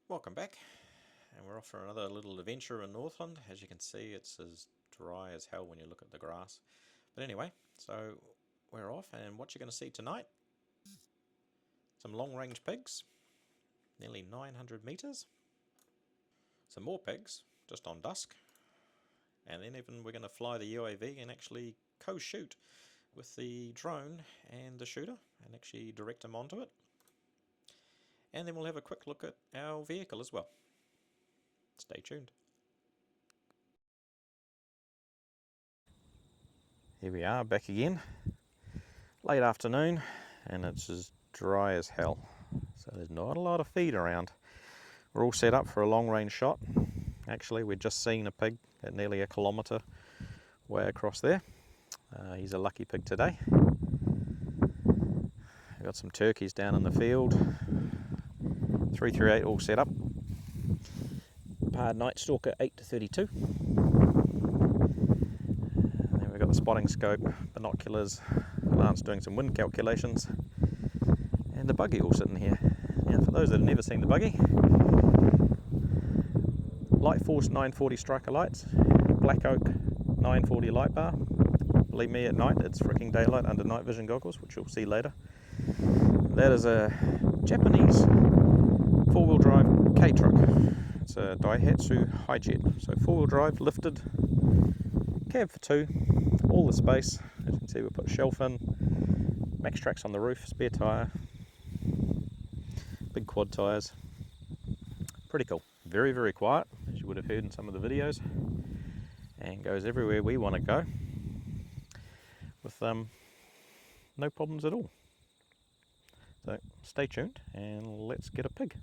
Welcome back, and we're off for another little adventure in Northland. As you can see, it's as dry as hell when you look at the grass. But anyway, so we're off, and what you're going to see tonight, some long-range pigs, nearly 900 meters, some more pigs just on dusk, and then even we're going to fly the UAV and actually co-shoot with the drone and the shooter and actually direct them onto it. And then we'll have a quick look at our vehicle as well. Stay tuned. Here we are back again. Late afternoon, and it's as dry as hell. So there's not a lot of feed around. We're all set up for a long range shot. Actually, we've just seen a pig at nearly 1 kilometre way across there. He's a lucky pig today. We've got some turkeys down in the field. 338 all set up. PARD Night Stalker 8 to 32. And then we've got the spotting scope, binoculars, Lance doing some wind calculations, and the buggy all sitting here. Now, for those that have never seen the buggy, Light Force 940 striker lights, Black Oak 940 light bar. Believe me, at night it's freaking daylight under night vision goggles, which you'll see later. That is a Japanese four-wheel drive K-truck. It's a Daihatsu Hijet. So four-wheel drive, lifted, cab for two, all the space. As you can see, we put a shelf in, max tracks on the roof, spare tyre, big quad tyres. Pretty cool. Very, very quiet, as you would have heard in some of the videos, and goes everywhere we want to go with no problems at all. So stay tuned and let's get a pig.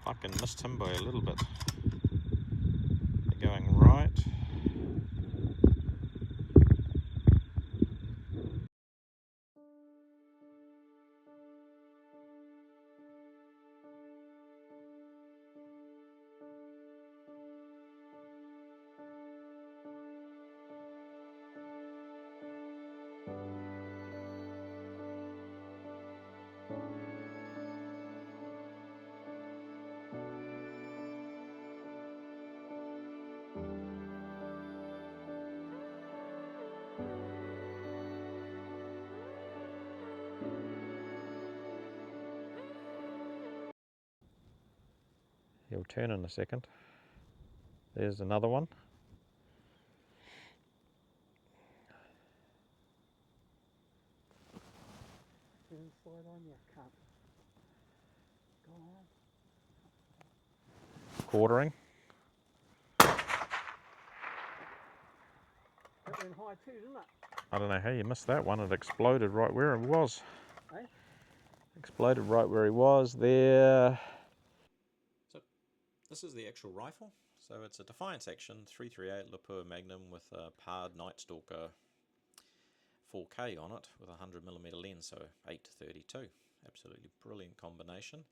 Fucking missed him by a little bit. They're going right. He'll turn in a second. There's another one. Slide on you, can't. Go on. Quartering. That went high too, didn't it? I don't know how you missed that one. It exploded right where it was. Eh? Exploded right where he was there. So this is the actual rifle. So it's a Defiance Action 338 Lapua Magnum with a PARD Night Stalker 4K on it with a 100mm lens, so 8 to 32. Absolutely brilliant combination.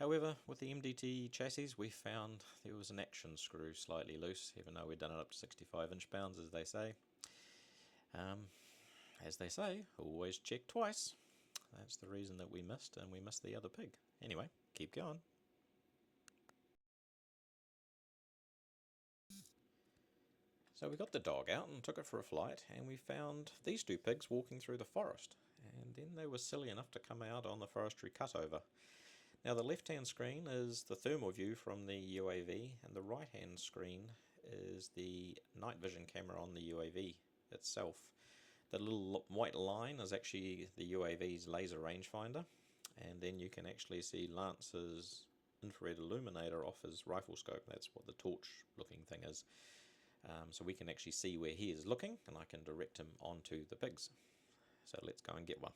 However, with the MDT chassis, we found there was an action screw slightly loose, even though we'd done it up to 65 inch-pounds, as they say. Always check twice. That's the reason that we missed, and we missed the other pig. Anyway, keep going. So we got the dog out and took it for a flight, and we found these two pigs walking through the forest, and then they were silly enough to come out on the forestry cutover. Now the left hand screen is the thermal view from the UAV, and the right hand screen is the night vision camera on the UAV itself. The little white line is actually the UAV's laser rangefinder, and then you can actually see Lance's infrared illuminator off his rifle scope. That's what the torch looking thing is. So we can actually see where he is looking, and I can direct him onto the pigs. So let's go and get one.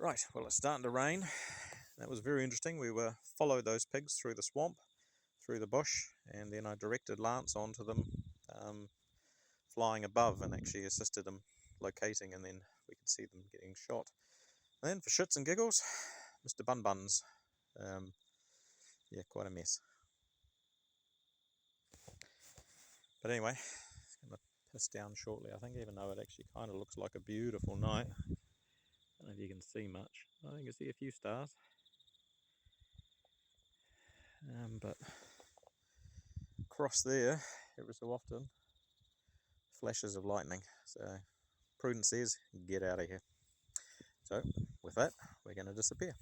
Right, well, it's starting to rain. That was very interesting. We followed those pigs through the swamp, through the bush, and then I directed Lance onto them, flying above, and actually assisted them locating, and then we could see them getting shot. And then for shits and giggles, Mr. Bun Buns. Yeah, quite a mess. But anyway, it's going to piss down shortly, I think, even though it actually kind of looks like a beautiful night. I don't know if you can see much. I think you can see a few stars. But across there, every so often, flashes of lightning. So prudence says, get out of here. So with that, we're going to disappear.